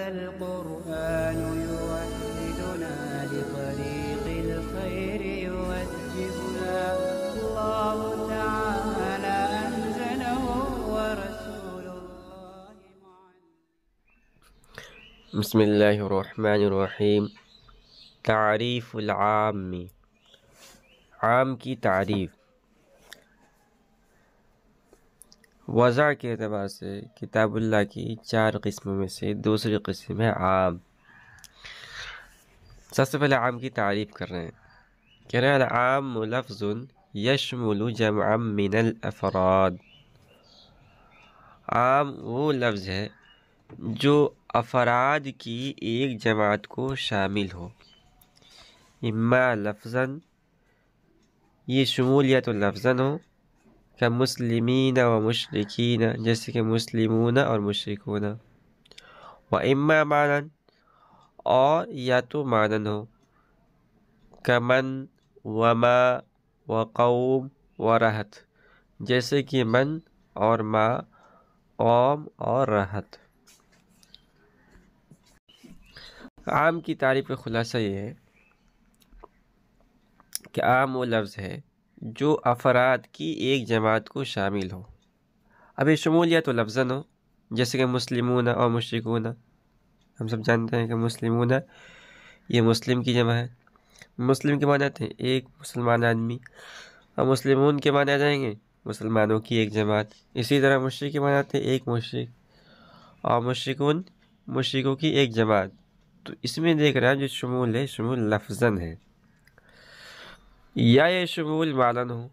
هذا القرآن يوحدنا لطريق الخير يوجهنا الله تعالى أنزله ورسول الله بسم الله الرحمن الرحیم۔ تعریف العام، عام کی تعریف۔ وضع کے اعتبار سے کتاب اللہ کی 4 قسموں میں سے دوسری قسم ہے عام۔ سب سے پہلے عام کی تعریف کر رہے ہیں، کہہ رہے ہیں العام لفظ یشمل جمعا من الافراد۔ عام وہ لفظ ہے جو افراد کی ایک جماعت کو شامل ہو۔ اما لفظاً، یہ شمولیت لفظاً ہو، کہ مسلمین و مشرکین، جیسے کہ مسلمون اور مشرکون، و اما معنی، اور یا تو معنی ہو، کہ من و ما و قوم و رہت، جیسے کہ من اور ما، قوم اور رہت۔ عام کی تعریف کا خلاصہ یہ ہے کہ عام وہ لفظ ہے جو افراد کی ایک جماعت کو شامل ہو۔ اب یہ شمولیت و لفظاً ہو، جیسے کہ مسلمون اور مشرکون۔ ہم سب جانتے ہیں کہ مسلمون یہ مسلم کی جمع ہے۔ مسلم کے معنی آتے ہیں ایک مسلمان آدمی، اور مسلمون کے معنی آ جائیں گے مسلمانوں کی ایک جماعت۔ اسی طرح مشرک کے معنی آتے ہیں ایک مشرک، اور مشرکون مشرکوں کی ایک جماعت۔ تو اس میں دیکھ رہا ہے جو شمول ہے، شمول لفظاً ہے، یا یہ شمول معنی ہو،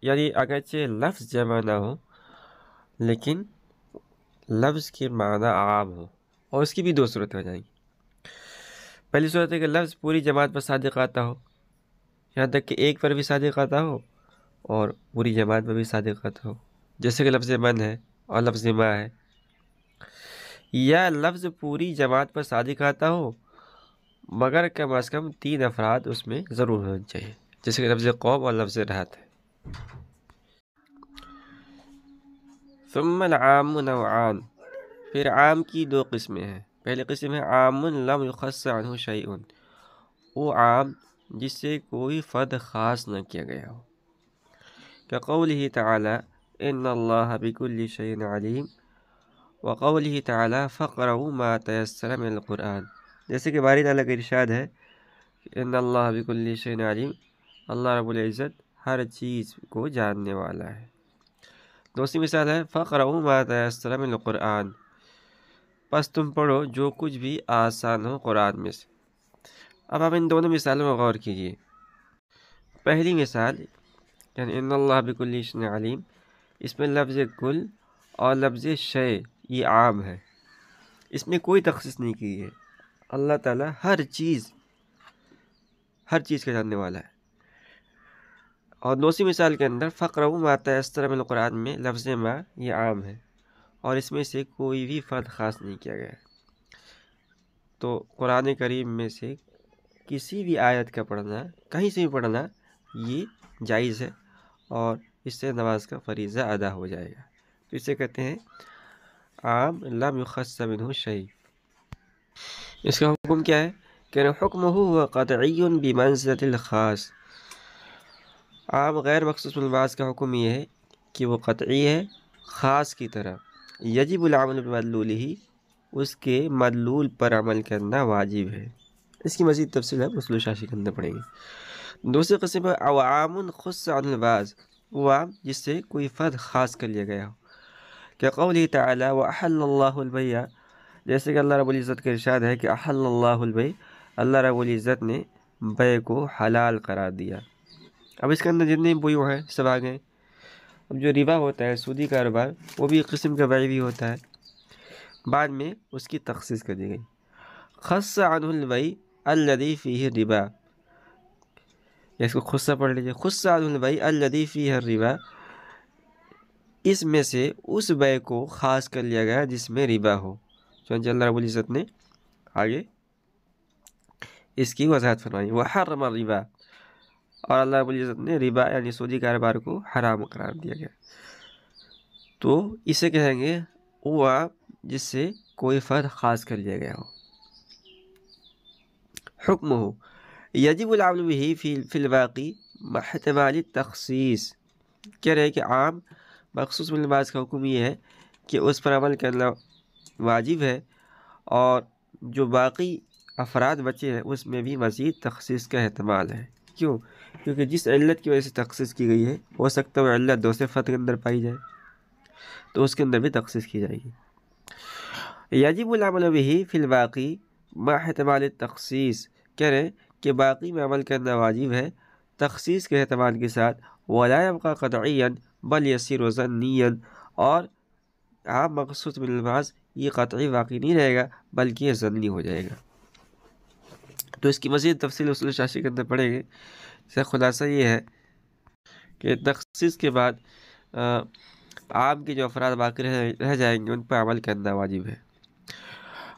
یعنی اگرچہ لفظ جمع نہ ہو لیکن لفظ کے معنی عام ہو۔ اور اس کی بھی 2 صورتیں ہو جائیں گی۔ پہلی صورت ہے کہ لفظ پوری جماعت پر صادق آتا ہو، یہاں تک کہ ایک پر بھی صادق آتا ہو اور پوری جماعت پر بھی صادق آتا ہو، جیسے کہ لفظ من ہے اور لفظ ما ہے۔ یا لفظ پوری جماعت پر صادق آتا ہو مگر کم از کم 3 افراد اس میں ضرور ہونے چاہیے، جیسے کہ لفظ قوم اور لفظ رہت ہے۔ ثم العام نوعان، پھر عام کی 2 قسمیں ہیں۔ پہلی قسم ہے عام لم یخص عنہ شیء، وہ عام جس سے کوئی فرد خاص نہ کیا گیا ہو، کہ قوله تعالی ان اللہ بکل شیء علیم، وقوله تعالی فاقرؤوا ما تیسر من القرآن، جیسے کہ باری تعالیٰ کا ارشاد ہے کہ ان اللہ بکل شیء علیم، اللہ رب العزت ہر چیز کو جاننے والا ہے۔ دوسری مثال ہے فاقرؤوا ما تیسر من القرآن، پس تم پڑھو جو کچھ بھی آسان ہو قرآن میں سے۔ اب آپ ان دونوں مثالوں میں غور کیجیے۔ پہلی مثال یعنی ان اللہ بکل شیء علیم، اس میں لفظ کل اور لفظ شیء یہ عام ہے، اس میں کوئی تخصیص نہیں کی ہے۔ اللہ تعالیٰ ہر چیز کا جاننے والا ہے۔ اور دوسری مثال کے اندر فاقرؤوا ما تیسر من القرآن میں لفظ ما یہ عام ہے، اور اس میں سے کوئی بھی فرد خاص نہیں کیا گیا ہے۔ تو قرآن کریم میں سے کسی بھی آیت کا پڑھنا، کہیں سے بھی پڑھنا، یہ جائز ہے، اور اس سے نماز کا فریضہ ادا ہو جائے گا۔ تو اسے کہتے ہیں عام لم یخص منہ شیء۔ اس کا حکم کیا ہے کہ حکمہ هو قطعی بمنزلۃ الخاص، عام غیر مخصوص الفاظ کا حکم یہ ہے کہ وہ قطعی ہے خاص کی طرح۔ یجب العمل بمدلولہ، اس کے مدلول پر عمل کرنا واجب ہے۔ اس کی مزید تفصیل ہے اصول شاشی کے اندر پڑھیں گے۔ دوسری قسم ہے عوام خص عن البعض، وہ عام جس سے کوئی فرد خاص کر لیا گیا ہو، کہ قوله تعالی وأحل اللہ البیع، جیسے کہ اللہ رب العزت کا ارشاد ہے کہ احل اللہ البیع، اللہ رب العزت نے بیع کو حلال قرار دیا۔ اب اس کے اندر جتنے بیع ہیں سب آ گئے۔ اب جو ربا ہوتا ہے، سودی کاروبار، وہ بھی ایک قسم کا بیع بھی ہوتا ہے، بعد میں اس کی تخصیص کر دی گئی۔ خص عنہ البیع الذی فیہ الربا، اس کو خصہ پڑھ لیجیے، خص عنہ البیع الذی فیہ الربا، اس میں سے اس بیع کو خاص کر لیا گیا جس میں ربا ہو۔ چنانچہ اللہ رب العزت نے آگے اس کی وضاحت فرمائی، وحرم الربا، اور اللہ رب العزت نے ربا یعنی سودی کاروبار کو حرام قرار دیا گیا۔ تو اسے کہیں گے وہ جس سے کوئی فرد خاص کر لیا گیا ہو۔ حکم ہو یجب العمل به فی الواقع مع احتمال التخصیص، کہہ رہے ہیں کہ عام مخصوص من البعض کا حکم یہ ہے کہ اس پر عمل کرنا واجب ہے، اور جو باقی افراد بچے ہیں اس میں بھی مزید تخصیص کا احتمال ہے۔ کیوں؟ کیونکہ جس علت کی وجہ سے تخصیص کی گئی ہے ہو سکتا ہے وہ علت دوسرے فرد کے اندر پائی جائے تو اس کے اندر بھی تخصیص کی جائے گی۔ یجب العمل به فی الواقع مع احتمال التخصیص، کہہ رہے ہیں کہ باقی میں عمل کرنا واجب ہے تخصیص کے احتمال کے ساتھ، ولا يبقى قطعيا بل يصير ظنيا، اور عام مخصوص من البعض یہ قطعی واقعی نہیں رہے گا بلکہ یہ ظنی ہو جائے گا۔ تو اس کی مزید تفصیل اصول شاشی کے اندر پڑھیں گے۔ اس کا خلاصہ یہ ہے کہ تخصیص کے بعد عام کے جو افراد باقی رہ جائیں گے ان پر عمل کرنا واجب ہے۔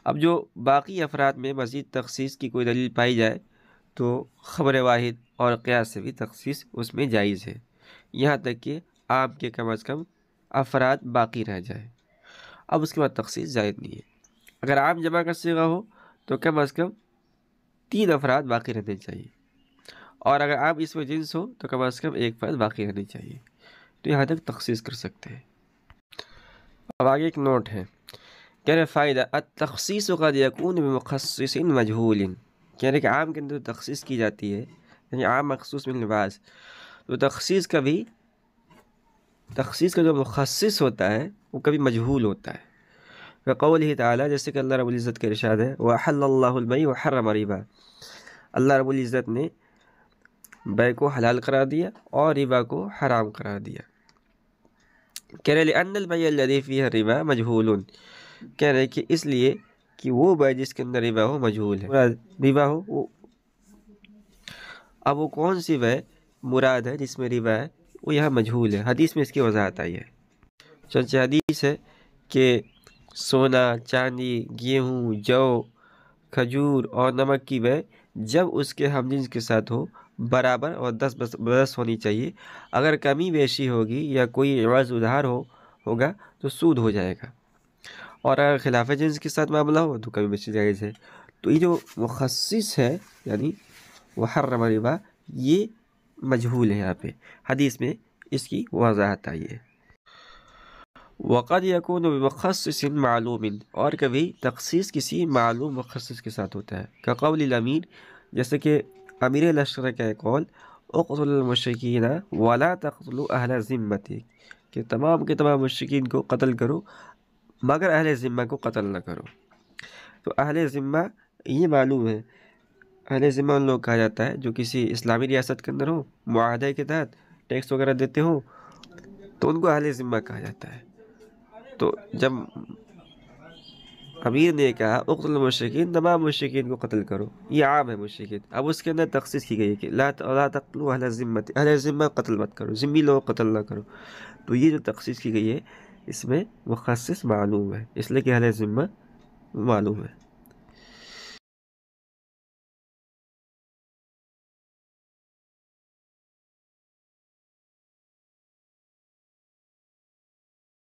اب جو باقی افراد میں مزید تخصیص کی کوئی دلیل پائی جائے تو خبر واحد اور قیاس سے بھی تخصیص اس میں جائز ہے، یہاں تک کہ عام کے کم از کم افراد باقی رہ جائیں۔ اب اس کے بعد تخصیص جائز نہیں ہے۔ اگر عام جمع کا صیغہ ہو تو کم از کم 3 افراد باقی رہنے چاہیے، اور اگر عام اسم جنس ہو تو کم از کم 1 فرد باقی رہنی چاہیے، تو یہاں تک تخصیص کر سکتے ہیں۔ اب آگے ایک نوٹ ہے، کہہ رہے فائدہ التخصیص قد یکون بمخصص مجہول، کہہ رہے کہ عام کے اندر تخصیص کی جاتی ہے یعنی عام مخصوص من البعض، تو تخصیص کا جو مخصص ہوتا ہے وہ کبھی مجہول ہوتا ہے۔ قولہ تعالی، جیسے کہ اللہ رب العزت کا ارشاد ہے وَأَحَلَّ اللَّهُ الْبَيْعَ وَحَرَّمَ الرِّبَا، اللہ رب العزت نے بیع کو حلال قرار دیا اور ربا کو حرام قرار دیا۔ کہہ رہے لِأَنَّ الْبَيْعَ الَّذِي فِيهِ الرِّبَا مَجْهُولٌ، کہہ رہے کہ اس لیے کہ وہ بیع جس کے اندر ربا ہو مجہول ہے، ربا ہو اب وہ کون سی بیع مراد ہے جس میں ربا ہے وہ یہاں مجہول ہے۔ حدیث میں اس کی وضاحت آئی ہے، چنانچہ حدیث ہے کہ سونا، چاندی، گیہوں، جو، کھجور اور نمک کی بیع جب اس کے ہم جنس کے ساتھ ہو برابر اور 10 برس ہونی چاہیے، اگر کمی بیشی ہوگی یا کوئی عوض ادھار ہوگا تو سود ہو جائے گا، اور اگر خلاف جنس کے ساتھ معاملہ ہو تو کمی بیشی جائز ہے۔ تو یہ جو مخصص ہے یعنی وحرم الربا یہ مجہول ہے، یہاں پہ حدیث میں اس کی وضاحت آئی ہے۔ وقد یکون بمخصص معلوم، اور کبھی تخصیص کسی معلوم مخصص کے ساتھ ہوتا ہے، کقول الامیر، جیسے کہ امیر لشکر کا قول اقتلوا المشرکین ولا تقتلوا اہل ذمۃ، کہ تمام کے تمام مشرکین کو قتل کرو مگر اہل ذمہ کو قتل نہ کرو۔ تو اہل ذمہ یہ معلوم ہے، اہل ذمہ ان لوگ کہا جاتا ہے جو کسی اسلامی ریاست کے اندر ہو، معاہدے کے تحت ٹیکس وغیرہ دیتے ہوں تو ان کو اہل ذمہ کہا جاتا ہے۔ تو جب امیر نے کہا اقتلوا المشرکین، تمام مشرکین کو قتل کرو، یہ عام ہے مشرکین، اب اس کے اندر تخصیص کی گئی ہے کہ لا تقتلوا اہل ذمۃ، اہل ذمہ قتل مت کرو، ذمہ لوگ قتل نہ کرو۔ تو یہ جو تخصیص کی گئی ہے اس میں مخصص معلوم ہے، اس لیے کہ اہل ذمہ معلوم ہے۔